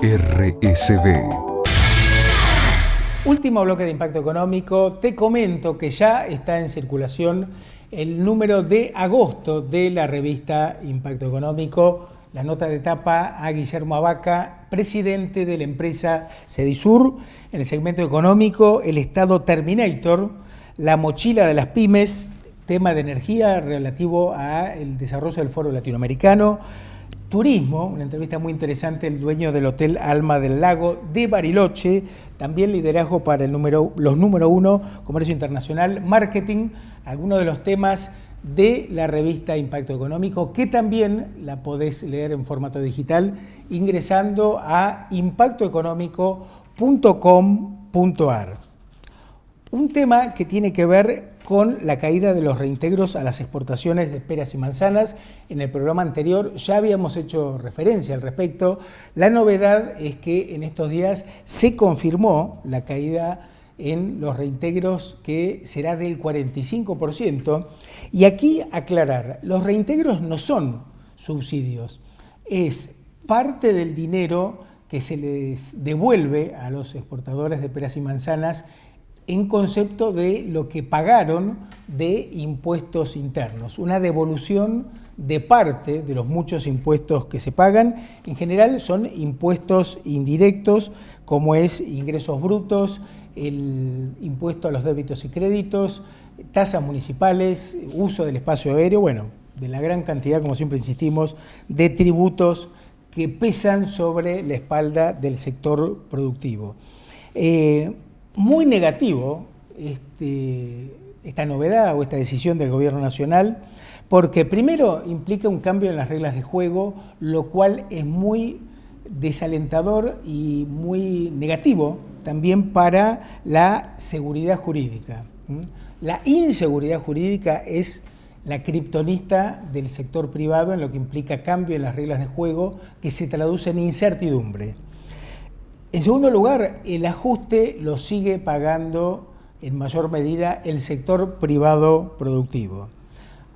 RSB. Último bloque de impacto económico. Te comento que ya está en circulación el número de agosto de la revista Impacto Económico. La nota de tapa a Guillermo Abaca, presidente de la empresa Cedisur, en el segmento económico, el Estado Terminator, la mochila de las pymes, tema de energía relativo al desarrollo del Foro Latinoamericano, turismo, una entrevista muy interesante, el dueño del Hotel Alma del Lago de Bariloche, también liderazgo para los número uno, comercio internacional, marketing, algunos de los temas de la revista Impacto Económico, que también la podés leer en formato digital ingresando a impactoeconómico.com.ar. Un tema que tiene que ver con la caída de los reintegros a las exportaciones de peras y manzanas. En el programa anterior ya habíamos hecho referencia al respecto. La novedad es que en estos días se confirmó la caída en los reintegros, que será del 45%. Y aquí aclarar, los reintegros no son subsidios, es parte del dinero que se les devuelve a los exportadores de peras y manzanas en concepto de lo que pagaron de impuestos internos, una devolución de parte de los muchos impuestos que se pagan. En general son impuestos indirectos, como es ingresos brutos, el impuesto a los débitos y créditos, tasas municipales, uso del espacio aéreo, bueno, de la gran cantidad, como siempre insistimos, de tributos que pesan sobre la espalda del sector productivo. Muy negativo esta novedad o esta decisión del Gobierno Nacional, porque primero implica un cambio en las reglas de juego, lo cual es muy desalentador y muy negativo también para la seguridad jurídica. La inseguridad jurídica es la kriptonita del sector privado en lo que implica cambio en las reglas de juego que se traduce en incertidumbre. En segundo lugar, el ajuste lo sigue pagando en mayor medida el sector privado productivo.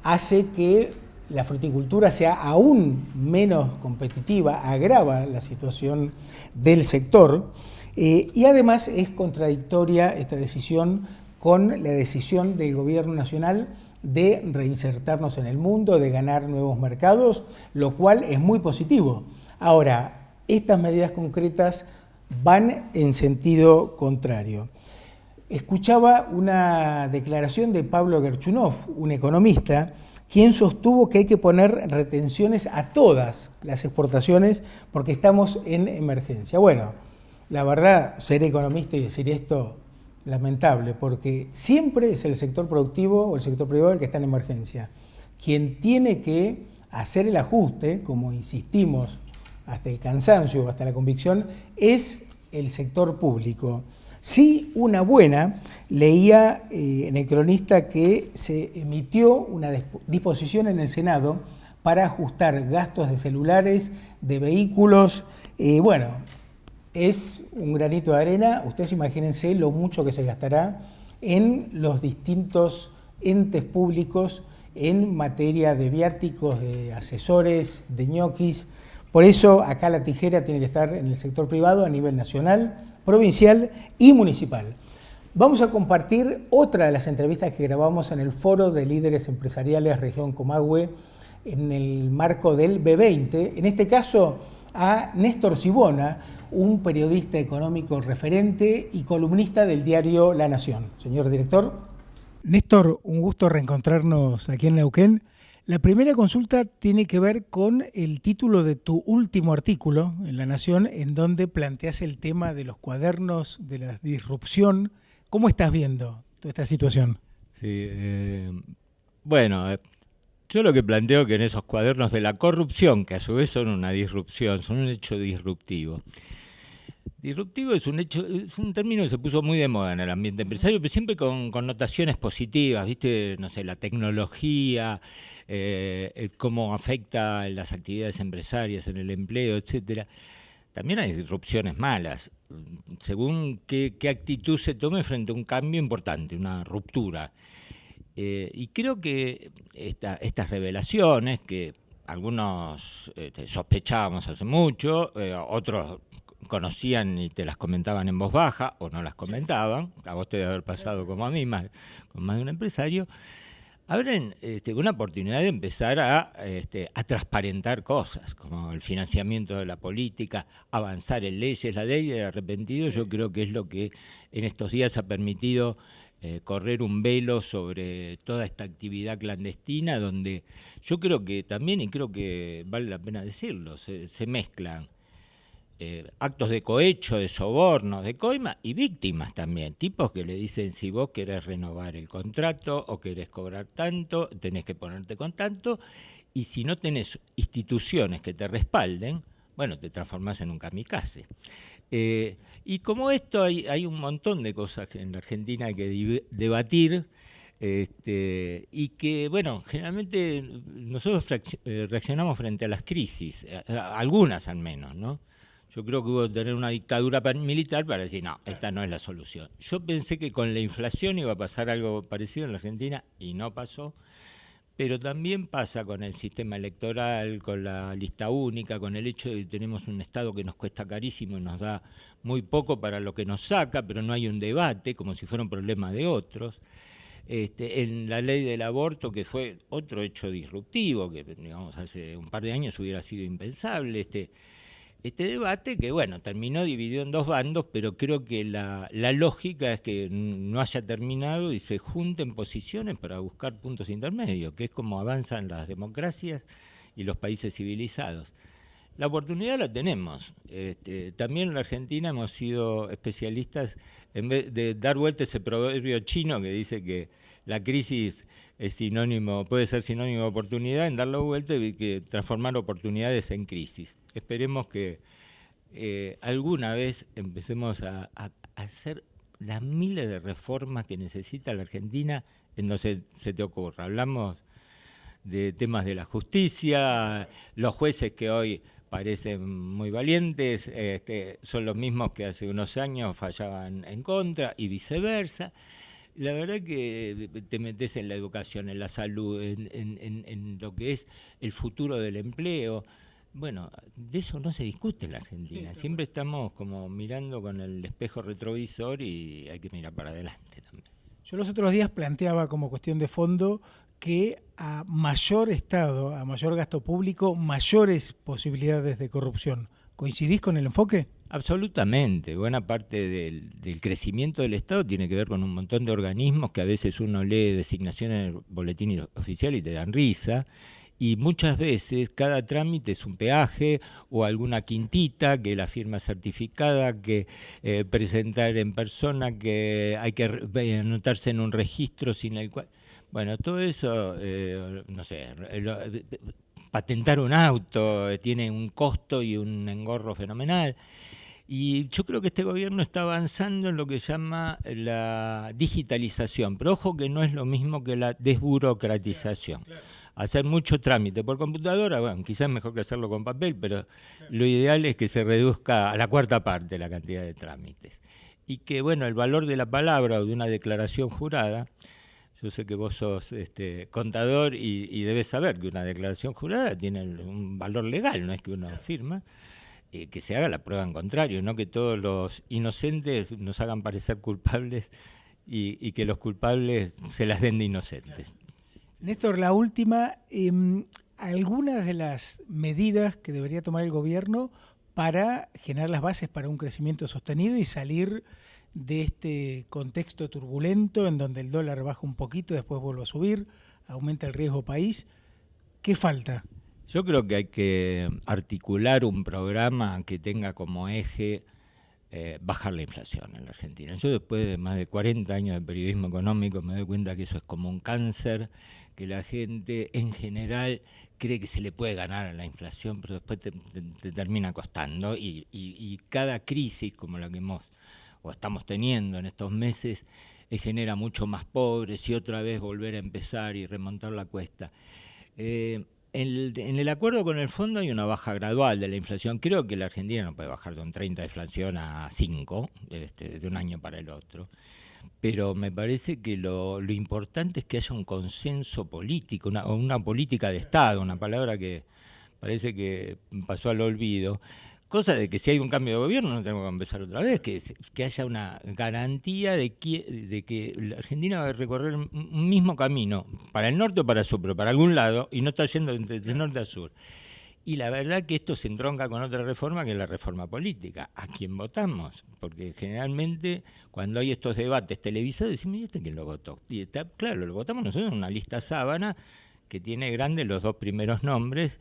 Hace que la fruticultura sea aún menos competitiva, agrava la situación del sector y además es contradictoria esta decisión con la decisión del Gobierno Nacional de reinsertarnos en el mundo, de ganar nuevos mercados, lo cual es muy positivo. Ahora, estas medidas concretas van en sentido contrario. Escuchaba una declaración de Pablo Gerchunov, un economista, quien sostuvo que hay que poner retenciones a todas las exportaciones porque estamos en emergencia. Bueno, la verdad, ser economista y decir esto, lamentable, porque siempre es el sector productivo o el sector privado el que está en emergencia. Quien tiene que hacer el ajuste, como insistimos, hasta el cansancio, hasta la convicción, es el sector público. Sí, una buena, leía en el Cronista que se emitió una disposición en el Senado para ajustar gastos de celulares, de vehículos. Bueno, es un granito de arena. Ustedes imagínense lo mucho que se gastará en los distintos entes públicos en materia de viáticos, de asesores, de ñoquis. Por eso acá la tijera tiene que estar en el sector privado a nivel nacional, provincial y municipal. Vamos a compartir otra de las entrevistas que grabamos en el Foro de Líderes Empresariales Región Comahue en el marco del B20. En este caso a Néstor Sibona, un periodista económico referente y columnista del diario La Nación. Señor director. Néstor, un gusto reencontrarnos aquí en Neuquén. La primera consulta tiene que ver con el título de tu último artículo en La Nación, en donde planteas el tema de los cuadernos de la disrupción. ¿Cómo estás viendo toda esta situación? Sí, bueno, yo lo que planteo es que en esos cuadernos de la corrupción, que a su vez son una disrupción, son un hecho disruptivo. Disruptivo es un término que se puso muy de moda en el ambiente empresario, pero siempre con connotaciones positivas, ¿viste? No sé, la tecnología, cómo afecta las actividades empresarias en el empleo, etcétera. También hay disrupciones malas, según qué actitud se tome frente a un cambio importante, una ruptura. Y creo que estas revelaciones, que algunos sospechábamos hace mucho, otros conocían y te las comentaban en voz baja o no las comentaban, a vos te debe haber pasado como a mí, con más de un empresario, abren una oportunidad de empezar a transparentar cosas, como el financiamiento de la política, avanzar en leyes. La ley del arrepentido yo creo que es lo que en estos días ha permitido correr un velo sobre toda esta actividad clandestina, donde yo creo que también, y creo que vale la pena decirlo, se mezclan actos de cohecho, de soborno, de coima y víctimas también, tipos que le dicen si vos querés renovar el contrato o querés cobrar tanto, tenés que ponerte con tanto, y si no tenés instituciones que te respalden, bueno, te transformás en un kamikaze. Y como esto hay un montón de cosas que en la Argentina hay que debatir, y que, bueno, generalmente nosotros reaccionamos frente a las crisis, algunas al menos, ¿no? Yo creo que hubo que tener una dictadura militar para decir, no, esta no es la solución. Yo pensé que con la inflación iba a pasar algo parecido en la Argentina y no pasó, pero también pasa con el sistema electoral, con la lista única, con el hecho de que tenemos un Estado que nos cuesta carísimo y nos da muy poco para lo que nos saca, pero no hay un debate, como si fuera un problema de otros. En la ley del aborto, que fue otro hecho disruptivo, que digamos hace un par de años hubiera sido impensable, este debate que, bueno, terminó dividido en dos bandos, pero creo que la lógica es que no haya terminado y se junten posiciones para buscar puntos intermedios, que es como avanzan las democracias y los países civilizados. La oportunidad la tenemos. También en la Argentina hemos sido especialistas en vez de dar vuelta ese proverbio chino que dice que la crisis es sinónimo, puede ser sinónimo de oportunidad, en darlo vuelta y que transformar oportunidades en crisis. Esperemos que alguna vez empecemos a hacer las miles de reformas que necesita la Argentina en donde se te ocurra. Hablamos de temas de la justicia, los jueces que hoy parecen muy valientes, son los mismos que hace unos años fallaban en contra y viceversa. La verdad que te metes en la educación, en la salud, en lo que es el futuro del empleo. Bueno, de eso no se discute en la Argentina. Sí, siempre estamos como mirando con el espejo retrovisor y hay que mirar para adelante también. Yo los otros días planteaba como cuestión de fondo que a mayor Estado, a mayor gasto público, mayores posibilidades de corrupción. ¿Coincidís con el enfoque? Absolutamente. Buena parte del crecimiento del Estado tiene que ver con un montón de organismos que a veces uno lee designaciones en el boletín oficial y te dan risa. Y muchas veces cada trámite es un peaje o alguna quintita, que la firma certificada, que presentar en persona, que hay que anotarse en un registro sin el cual... Bueno, todo eso, no sé, patentar un auto tiene un costo y un engorro fenomenal. Y yo creo que este gobierno está avanzando en lo que se llama la digitalización, pero ojo que no es lo mismo que la desburocratización. Claro. Hacer mucho trámite por computadora, bueno, quizás es mejor que hacerlo con papel, pero lo ideal es que se reduzca a la cuarta parte la cantidad de trámites. Y que, bueno, el valor de la palabra o de una declaración jurada, yo sé que vos sos contador y debes saber que una declaración jurada tiene un valor legal, no es que uno firma, que se haga la prueba en contrario, no que todos los inocentes nos hagan parecer culpables y que los culpables se las den de inocentes. Néstor, la última, algunas de las medidas que debería tomar el gobierno para generar las bases para un crecimiento sostenido y salir de este contexto turbulento en donde el dólar baja un poquito, después vuelve a subir, aumenta el riesgo país. ¿Qué falta? Yo creo que hay que articular un programa que tenga como eje bajar la inflación en la Argentina. Yo después de más de 40 años de periodismo económico me doy cuenta que eso es como un cáncer, que la gente en general cree que se le puede ganar a la inflación, pero después te termina costando y cada crisis como la que estamos teniendo en estos meses genera mucho más pobres y otra vez volver a empezar y remontar la cuesta. En el acuerdo con el fondo hay una baja gradual de la inflación. Creo que la Argentina no puede bajar de un 30 de inflación a 5 de un año para el otro. Pero me parece que lo importante es que haya un consenso político, una política de Estado, una palabra que parece que pasó al olvido, Cosa de que si hay un cambio de gobierno no tenemos que empezar otra vez, que haya una garantía de que la Argentina va a recorrer un mismo camino, para el norte o para el sur, pero para algún lado, y no está yendo de norte a sur. Y la verdad que esto se entronca con otra reforma, que es la reforma política. ¿A quién votamos? Porque generalmente cuando hay estos debates televisados decimos, ¿y este quién lo votó? Y está claro, lo votamos nosotros en una lista sábana que tiene grandes los dos primeros nombres,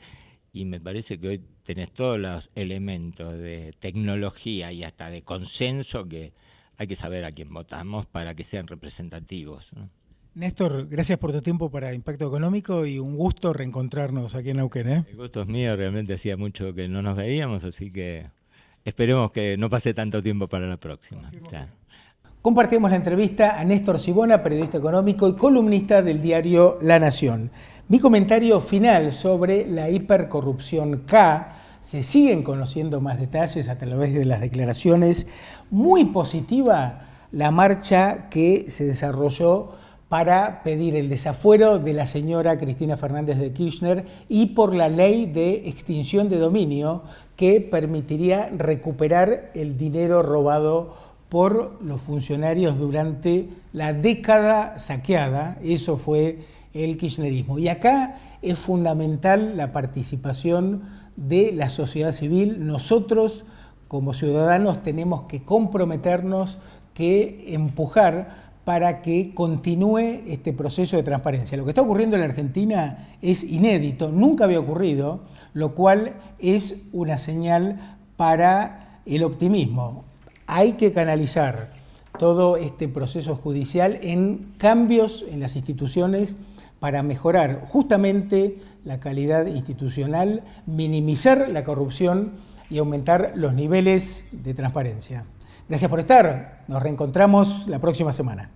y me parece que hoy tenés todos los elementos de tecnología y hasta de consenso que hay que saber a quién votamos para que sean representativos, ¿no? Néstor, gracias por tu tiempo para Impacto Económico y un gusto reencontrarnos aquí en Neuquén, ¿eh? El gusto es mío, realmente hacía mucho que no nos veíamos, así que esperemos que no pase tanto tiempo para la próxima. Compartimos la entrevista a Néstor Sibona, periodista económico y columnista del diario La Nación. Mi comentario final sobre la hipercorrupción K. Se siguen conociendo más detalles a través de las declaraciones. Muy positiva la marcha que se desarrolló para pedir el desafuero de la señora Cristina Fernández de Kirchner y por la ley de extinción de dominio que permitiría recuperar el dinero robado por los funcionarios durante la década saqueada. Eso fue el kirchnerismo. Y acá es fundamental la participación de la sociedad civil. Nosotros, como ciudadanos, tenemos que comprometernos, que empujar para que continúe este proceso de transparencia. Lo que está ocurriendo en la Argentina es inédito, nunca había ocurrido, lo cual es una señal para el optimismo. Hay que canalizar todo este proceso judicial en cambios en las instituciones para mejorar justamente la calidad institucional, minimizar la corrupción y aumentar los niveles de transparencia. Gracias por estar. Nos reencontramos la próxima semana.